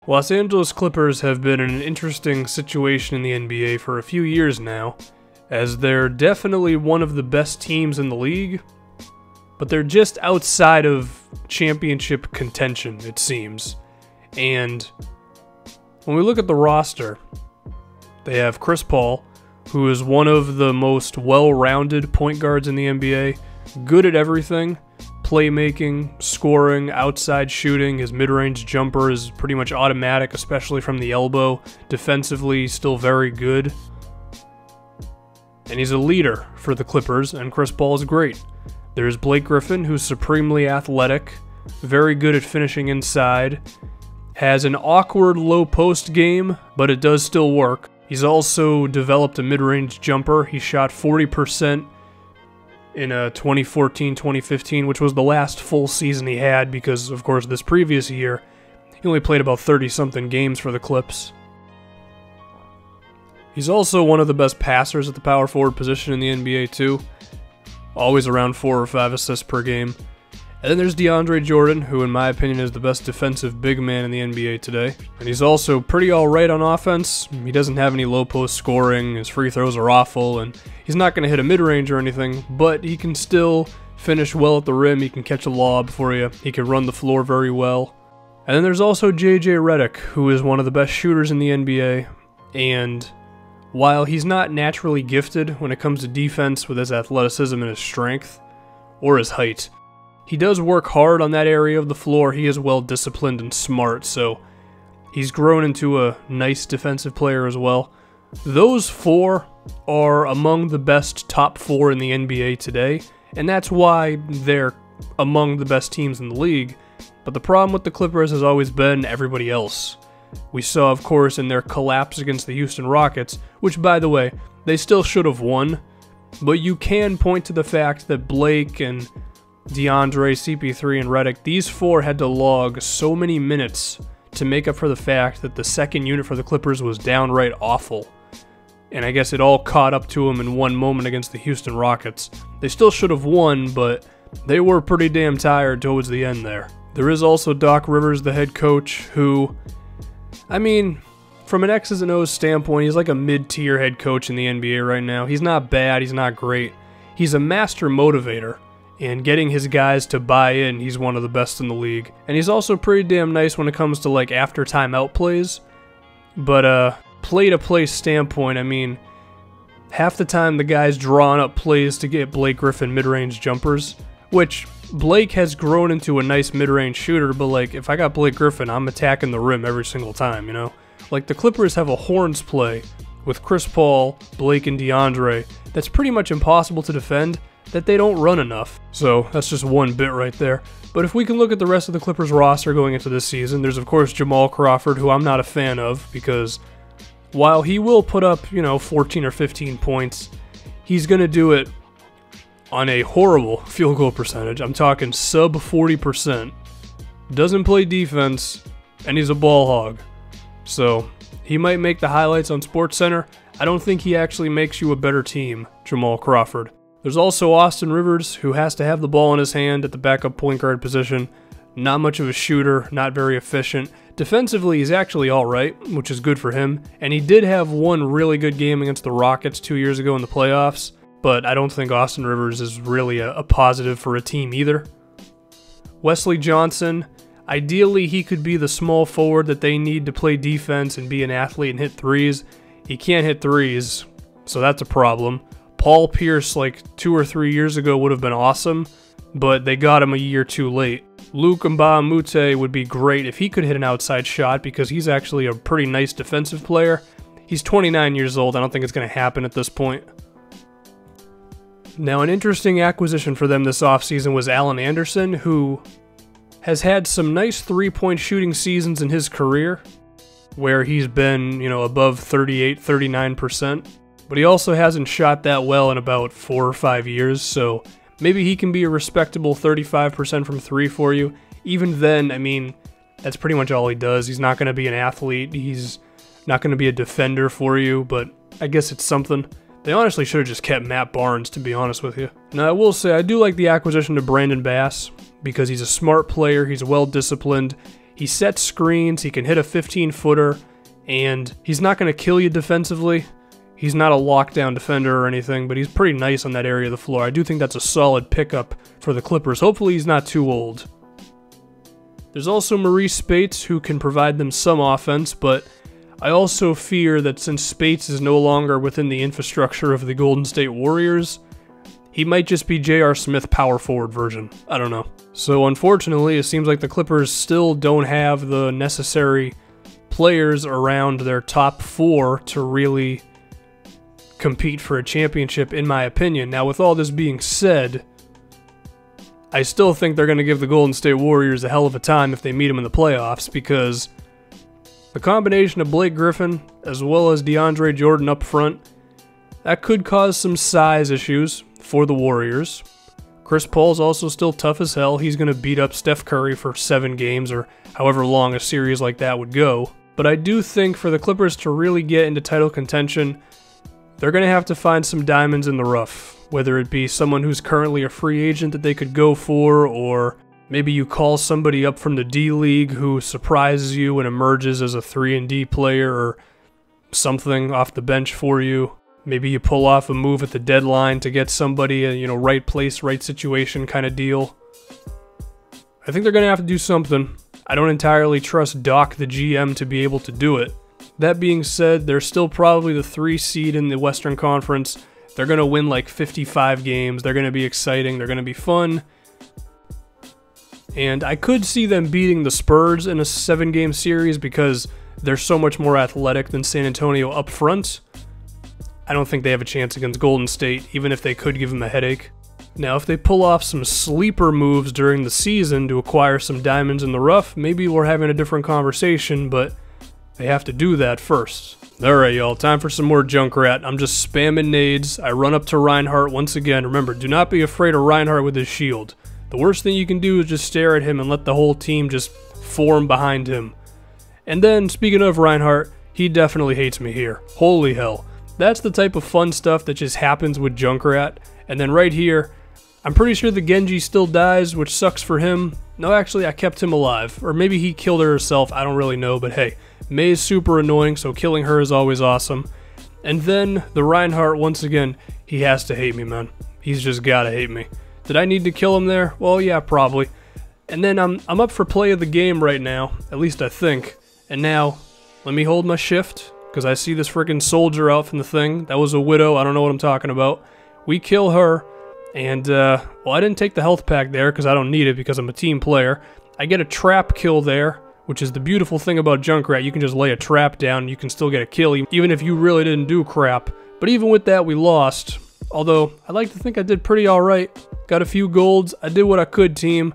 Los Angeles Clippers have been in an interesting situation in the NBA for a few years now, as they're definitely one of the best teams in the league, but they're just outside of championship contention, it seems. And when we look at the roster, they have Chris Paul, who is one of the most well-rounded point guards in the NBA, good at everything. Playmaking, scoring, outside shooting, his mid-range jumper is pretty much automatic, especially from the elbow. Defensively, still very good. And he's a leader for the Clippers, and Chris Paul is great. There's Blake Griffin, who's supremely athletic, very good at finishing inside, has an awkward low-post game, but it does still work. He's also developed a mid-range jumper. He shot 40% in 2014-2015, which was the last full season he had because, of course, this previous year, he only played about 30-something games for the Clips. He's also one of the best passers at the power forward position in the NBA, too. Always around 4 or 5 assists per game. And then there's DeAndre Jordan, who in my opinion is the best defensive big man in the NBA today. And he's also pretty alright on offense. He doesn't have any low post scoring, his free throws are awful, and he's not going to hit a mid-range or anything, but he can still finish well at the rim, he can catch a lob for you, he can run the floor very well. And then there's also JJ Redick, who is one of the best shooters in the NBA, and while he's not naturally gifted when it comes to defense with his athleticism and his strength, or his height, he does work hard on that area of the floor. He is well disciplined and smart, so he's grown into a nice defensive player as well. Those four are among the best top 4 in the NBA today, and that's why they're among the best teams in the league. But the problem with the Clippers has always been everybody else. We saw, of course, in their collapse against the Houston Rockets, which, by the way, they still should have won, but you can point to the fact that Blake and DeAndre, CP3, and Redick, these 4 had to log so many minutes to make up for the fact that the second unit for the Clippers was downright awful. And I guess it all caught up to them in one moment against the Houston Rockets. They still should have won, but they were pretty damn tired towards the end there. There is also Doc Rivers, the head coach, who, I mean, from an X's and O's standpoint, he's like a mid-tier head coach in the NBA right now. He's not bad, he's not great. He's a master motivator. And getting his guys to buy in, he's one of the best in the league. And he's also pretty damn nice when it comes to like after timeout plays. But play-to-play standpoint, I mean, half the time the guy's drawing up plays to get Blake Griffin mid-range jumpers, which Blake has grown into a nice mid-range shooter, but like if I got Blake Griffin, I'm attacking the rim every single time, you know? Like the Clippers have a horns play with Chris Paul, Blake, and DeAndre that's pretty much impossible to defend, that they don't run enough. So that's just one bit right there. But if we can look at the rest of the Clippers roster going into this season, there's of course Jamal Crawford, who I'm not a fan of, because while he will put up, 14 or 15 points, he's going to do it on a horrible field goal percentage. I'm talking sub 40%. Doesn't play defense, and he's a ball hog. So he might make the highlights on SportsCenter. I don't think he actually makes you a better team, Jamal Crawford. There's also Austin Rivers, who has to have the ball in his hand at the backup point guard position. Not much of a shooter, not very efficient. Defensively, he's actually alright, which is good for him. And he did have one really good game against the Rockets 2 years ago in the playoffs, but I don't think Austin Rivers is really a positive for a team either. Wesley Johnson, ideally he could be the small forward that they need to play defense and be an athlete and hit threes. He can't hit threes, so that's a problem. Paul Pierce, like 2 or 3 years ago, would have been awesome, but they got him a year too late. Luke Mbah-a-Moute would be great if he could hit an outside shot, because he's actually a pretty nice defensive player. He's 29 years old. I don't think it's going to happen at this point. Now, an interesting acquisition for them this offseason was Alan Anderson, who has had some nice three-point shooting seasons in his career, where he's been, above 38, 39%. But he also hasn't shot that well in about 4 or 5 years, so maybe he can be a respectable 35% from 3 for you. Even then, I mean, that's pretty much all he does. He's not going to be an athlete, he's not going to be a defender for you, but I guess it's something. They honestly should have just kept Matt Barnes, to be honest with you. Now, I will say, I do like the acquisition of Brandon Bass, because he's a smart player, he's well disciplined, He sets screens, he can hit a 15-footer, and he's not going to kill you defensively. He's not a lockdown defender or anything, but he's pretty nice on that area of the floor. I do think that's a solid pickup for the Clippers. Hopefully he's not too old. There's also Maurice Spates, who can provide them some offense, but I also fear that since Spates is no longer within the infrastructure of the Golden State Warriors, he might just be J.R. Smith power forward version. I don't know. So unfortunately, it seems like the Clippers still don't have the necessary players around their top 4 to really compete for a championship, in my opinion. Now, with all this being said, I still think they're going to give the Golden State Warriors a hell of a time if they meet them in the playoffs, because the combination of Blake Griffin as well as DeAndre Jordan up front, that could cause some size issues for the Warriors. Chris Paul's also still tough as hell. He's going to beat up Steph Curry for 7 games or however long a series like that would go. But I do think for the Clippers to really get into title contention, they're going to have to find some diamonds in the rough, whether it be someone who's currently a free agent that they could go for, or maybe you call somebody up from the D-League who surprises you and emerges as a 3-and-D player or something off the bench for you. Maybe you pull off a move at the deadline to get somebody a, right place, right situation kind of deal. I think they're going to have to do something. I don't entirely trust Doc, the GM, to be able to do it. That being said, they're still probably the 3 seed in the Western Conference. They're going to win like 55 games. They're going to be exciting. They're going to be fun. And I could see them beating the Spurs in a 7-game series because they're so much more athletic than San Antonio up front. I don't think they have a chance against Golden State, even if they could give them a headache. Now, if they pull off some sleeper moves during the season to acquire some diamonds in the rough, maybe we're having a different conversation, but they have to do that first. Alright, y'all, time for some more Junkrat. I'm just spamming nades. I run up to Reinhardt once again. Remember, do not be afraid of Reinhardt with his shield. The worst thing you can do is just stare at him and let the whole team just form behind him. And then, speaking of Reinhardt, he definitely hates me here. Holy hell. That's the type of fun stuff that just happens with Junkrat. And then right here, I'm pretty sure the Genji still dies, which sucks for him. No, actually, I kept him alive. Or maybe he killed her herself, I don't really know, but hey. Mei is super annoying, so killing her is always awesome. And then, the Reinhardt, once again, he has to hate me, man. He's just gotta hate me. Did I need to kill him there? Well, yeah, probably. And then I'm up for play of the game right now, at least I think. And now, let me hold my shift, because I see this freaking soldier out from the thing. That was a widow, I don't know what I'm talking about. We kill her, and, well, I didn't take the health pack there, because I don't need it, because I'm a team player. I get a trap kill there, which is the beautiful thing about Junkrat. You can just lay a trap down, and you can still get a kill, even if you really didn't do crap. But even with that, we lost. Although, I like to think I did pretty alright. Got a few golds. I did what I could, team.